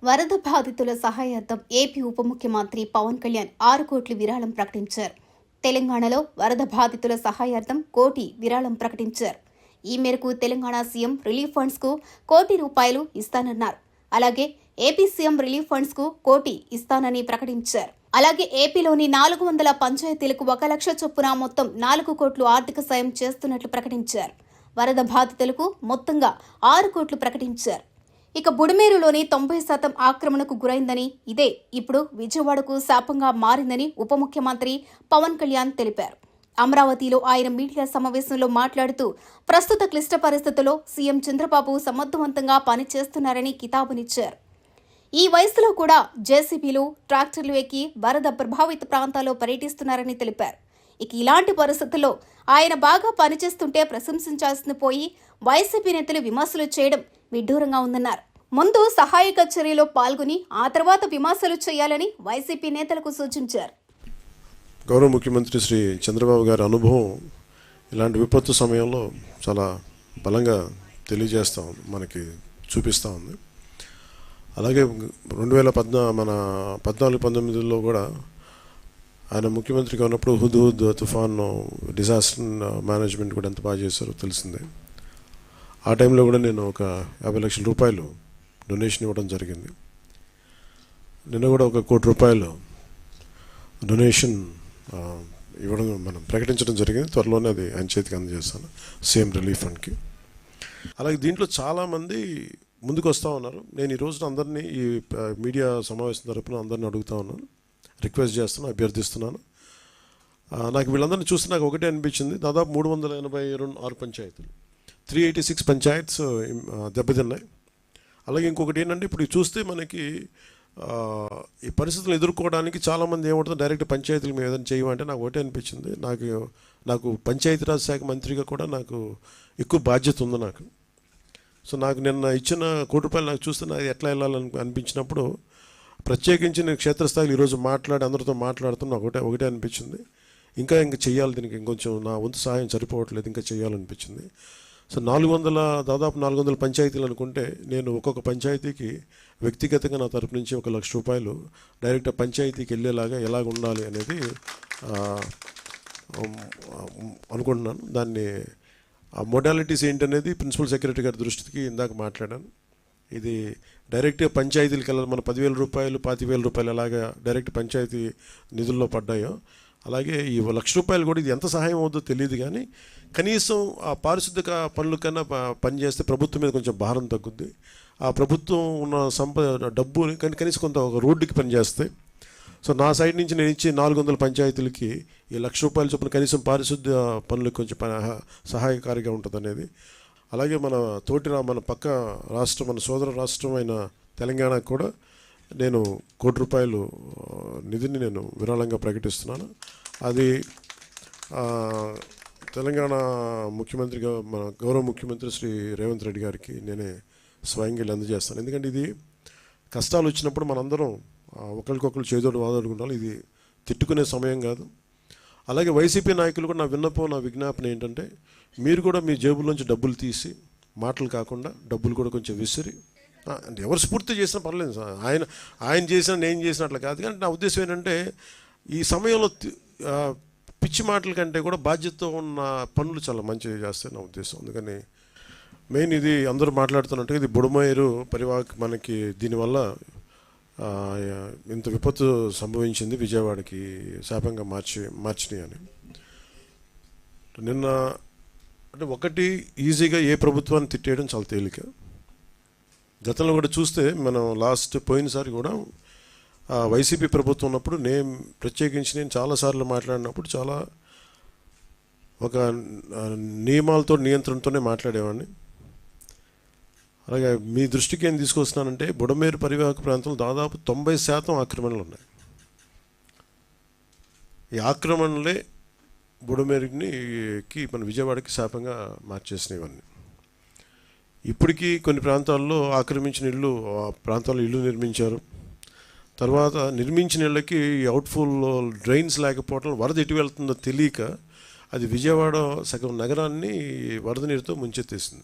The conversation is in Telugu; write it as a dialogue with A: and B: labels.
A: వరద బాధితుల సహాయార్థం ఏపీ ఉప ముఖ్యమంత్రి పవన్ కళ్యాణ్ 6 కోట్ల విరాళం ప్రకటించారు. తెలంగాణలో వరద బాధితుల సహాయార్థం కోటి విరాళం ప్రకటించారు. ఈ మేరకు తెలంగాణ సీఎం రిలీఫ్ ఫండ్స్ కు ₹1 కోటి ఇస్తానన్నారు. అలాగే ఏపీ సీఎం రిలీఫ్ ఫండ్స్ కు ₹1 కోటి ఇస్తానని ప్రకటించారు. అలాగే ఏపీలోని 400 పంచాయతీలకు 1 లక్ష చొప్పున మొత్తం 4 కోట్లు ఆర్థిక సాయం చేస్తున్నట్లు ప్రకటించారు. వరద బాధితులకు మొత్తంగా 6 కోట్లు ప్రకటించారు. ఇక బుడమేరులోని 90% ఆక్రమణకు గురైందని, ఇదే ఇప్పుడు విజయవాడకు శాపంగా మారిందని ఉప ముఖ్యమంత్రి పవన్ కళ్యాణ్ తెలిపారు. అమరావతిలో ఆయన మీడియా సమావేశంలో మాట్లాడుతూ ప్రస్తుత క్లిష్ట పరిస్థితుల్లో సీఎం చంద్రబాబు సమర్థవంతంగా పనిచేస్తున్నారని కితాబునిచ్చారు. ఈ వయసులో కూడా జేసీబీలు, ట్రాక్టర్లు ఎక్కి వరద ప్రభావిత ప్రాంతాల్లో పర్యటిస్తున్నారని తెలిపారు. ఇక ఇలాంటి పరిస్థితుల్లో ఆయన బాగా పనిచేస్తుంటే ప్రశంసించాల్సింది పోయి వైసీపీ నేతలు విమర్శలు చేయడం విడ్డూరంగా ఉందన్నారు. ముందు సహాయక చర్యలో పాల్గొని ఆ తర్వాత విమర్శలు చేయాలని వైసీపీ నేతలకు సూచించారు.
B: గౌరవ ముఖ్యమంత్రి శ్రీ చంద్రబాబు గారి అనుభవం ఇలాంటి విపత్తు సమయంలో చాలా బలంగా తెలియజేస్తూ ఉంది, మనకి చూపిస్తూ ఉంది. అలాగే 2014-19లో కూడా ఆయన ముఖ్యమంత్రిగా ఉన్నప్పుడు హుదూద్ తుఫాన్ డిజాస్టర్ మేనేజ్మెంట్ కూడా ఎంత బాగా చేశారో తెలిసిందే. ఆ టైంలో కూడా నేను ఒక ₹50 లక్షల డొనేషన్ ఇవ్వడం జరిగింది. నిన్న కూడా ఒక ₹1 కోటి డొనేషన్ ఇవ్వడం మనం ప్రకటించడం జరిగింది. త్వరలోనే అది ఆయన చేతికి అందజేస్తాను సీఎం రిలీఫ్ ఫండ్కి. అలాగే దీంట్లో చాలామంది ముందుకు వస్తూ ఉన్నారు. నేను ఈ రోజున అందరినీ ఈ మీడియా సమావేశం తరపున అందరినీ అడుగుతూ ఉన్నాను, రిక్వెస్ట్ చేస్తున్నాను, అభ్యర్థిస్తున్నాను. నాకు వీళ్ళందరినీ చూస్తే నాకు ఒకటే అనిపించింది, దాదాపు 386 పంచాయతీలు, 386 పంచాయత్స్ దెబ్బతిన్నాయి. అలాగే ఇంకొకటి ఏంటంటే ఇప్పుడు చూస్తే మనకి ఈ పరిస్థితులను ఎదుర్కోవడానికి చాలామంది ఏమంటుంది, డైరెక్ట్ పంచాయతీలు మేము ఏదైనా చేయమంటే నాకు ఒకటే అనిపించింది, నాకు పంచాయతీరాజ్ శాఖ మంత్రిగా కూడా నాకు ఎక్కువ బాధ్యత ఉంది నాకు. సో నాకు నిన్న ఇచ్చిన ₹1 కోటి నాకు చూస్తే నాకు ఎట్లా వెళ్ళాలని అనిపించినప్పుడు ప్రత్యేకించి నేను క్షేత్రస్థాయిలో ఈరోజు అందరితో మాట్లాడుతున్నా ఒకటే అనిపించింది, ఇంకా చెయ్యాలి, దీనికి ఇంకొంచెం నా వంతు సహాయం సరిపోవట్లేదు, ఇంకా చేయాలనిపించింది. సో దాదాపు 400 పంచాయతీలు అనుకుంటే నేను ఒక్కొక్క పంచాయతీకి వ్యక్తిగతంగా నా తరపు నుంచి ₹1 లక్ష డైరెక్ట్ పంచాయతీకి వెళ్ళేలాగా ఎలాగ ఉండాలి అనేది అనుకుంటున్నాను. దాన్ని ఆ మోడాలిటీస్ ఏంటనేది ప్రిన్సిపల్ సెక్రటరీ గారి దృష్టికి ఇందాక మాట్లాడాను. ఇది డైరెక్ట్గా పంచాయతీలకు వెళ్ళాలి. మన ₹10,000, ₹25,000 ఎలాగా డైరెక్ట్ పంచాయతీ నిధుల్లో పడ్డాయో అలాగే ఈ ₹1 లక్ష కూడా ఇది ఎంత సహాయం అవుతుందో తెలియదు, కానీ కనీసం ఆ పారిశుద్ధ్య పనుల కన్నా పనిచేస్తే ప్రభుత్వం మీద కొంచెం భారం తగ్గుద్ది. ఆ ప్రభుత్వం ఉన్న డబ్బు కనీసం కొంత ఒక రోడ్డుకి పనిచేస్తాయి. సో నా సైడ్ నుంచి నేను ఇచ్చే 400 పంచాయతీలకి ఈ ₹1 లక్ష చొప్పున కనీసం పారిశుద్ధ్య పనులకు కొంచెం సహాయకారిగా ఉంటుంది అనేది. అలాగే మన పక్క రాష్ట్రం, మన సోదర రాష్ట్రం అయిన తెలంగాణకు కూడా నేను ₹1 కోటి నిధిని నేను విరాళంగా ప్రకటిస్తున్నాను. అది తెలంగాణ ముఖ్యమంత్రిగా మన గౌరవ ముఖ్యమంత్రి శ్రీ రేవంత్ రెడ్డి గారికి నేనే స్వయంగా అందజేస్తాను. ఎందుకంటే ఇది కష్టాలు వచ్చినప్పుడు మనందరం ఒకరికొకరు చేదోడు వాదోడుకుంటాం. ఇది తిట్టుకునే సమయం కాదు. అలాగే వైసీపీ నాయకులు కూడా నా విజ్ఞాపన ఏంటంటే, మీరు కూడా మీ జేబుల్లోంచి డబ్బులు తీసి, మాటలు కాకుండా డబ్బులు కూడా కొంచెం విసిరి, అంటే ఎవరు స్ఫూర్తి చేసినా పర్లేదు, ఆయన చేసినా నేను చేసినా అట్లా కాదు. కానీ నా ఉద్దేశం ఏంటంటే, ఈ సమయంలో పిచ్చి మాటల కంటే కూడా బాధ్యతతో ఉన్న పనులు చాలా మంచిగా చేస్తాయి నా ఉద్దేశం. అందుకని మెయిన్ ఇది అందరూ మాట్లాడుతున్నట్టు ఇది బుడమేరు మనకి దీనివల్ల ఇంత విపత్తు సంభవించింది, విజయవాడకి శాపంగా మార్చినాయి అని. నిన్న అంటే ఒకటి ఈజీగా ఏ ప్రభుత్వాన్ని తిట్టేయడం చాలా తేలిక. గతంలో కూడా చూస్తే మనం పోయినసారి కూడా వైసీపీ ప్రభుత్వం ఉన్నప్పుడు ప్రత్యేకించి నేను చాలాసార్లు మాట్లాడినప్పుడు చాలా ఒక నియమాలతో నియంత్రణతోనే మాట్లాడేవాడిని. అలాగే మీ దృష్టికి ఏం తీసుకొస్తున్నానంటే, బుడమేరు పరివాహక ప్రాంతంలో దాదాపు 90% ఆక్రమణలు ఉన్నాయి. ఈ ఆక్రమణలే బుడమేరుకి మన విజయవాడకి శాపంగా మార్చేసినాయి. ఇవన్నీ ఇప్పటికీ కొన్ని ప్రాంతాల్లో ఆక్రమించిన ప్రాంతాల్లో ఇల్లు నిర్మించారు. తర్వాత నిర్మించిన ఇళ్ళకి అవుట్ఫుల్ డ్రైన్స్ లేకపోవడం, వరద ఎటు వెళ్తుందో తెలియక అది విజయవాడ సగం నగరాన్ని వరద నీరుతో ముంచెత్తేసింది.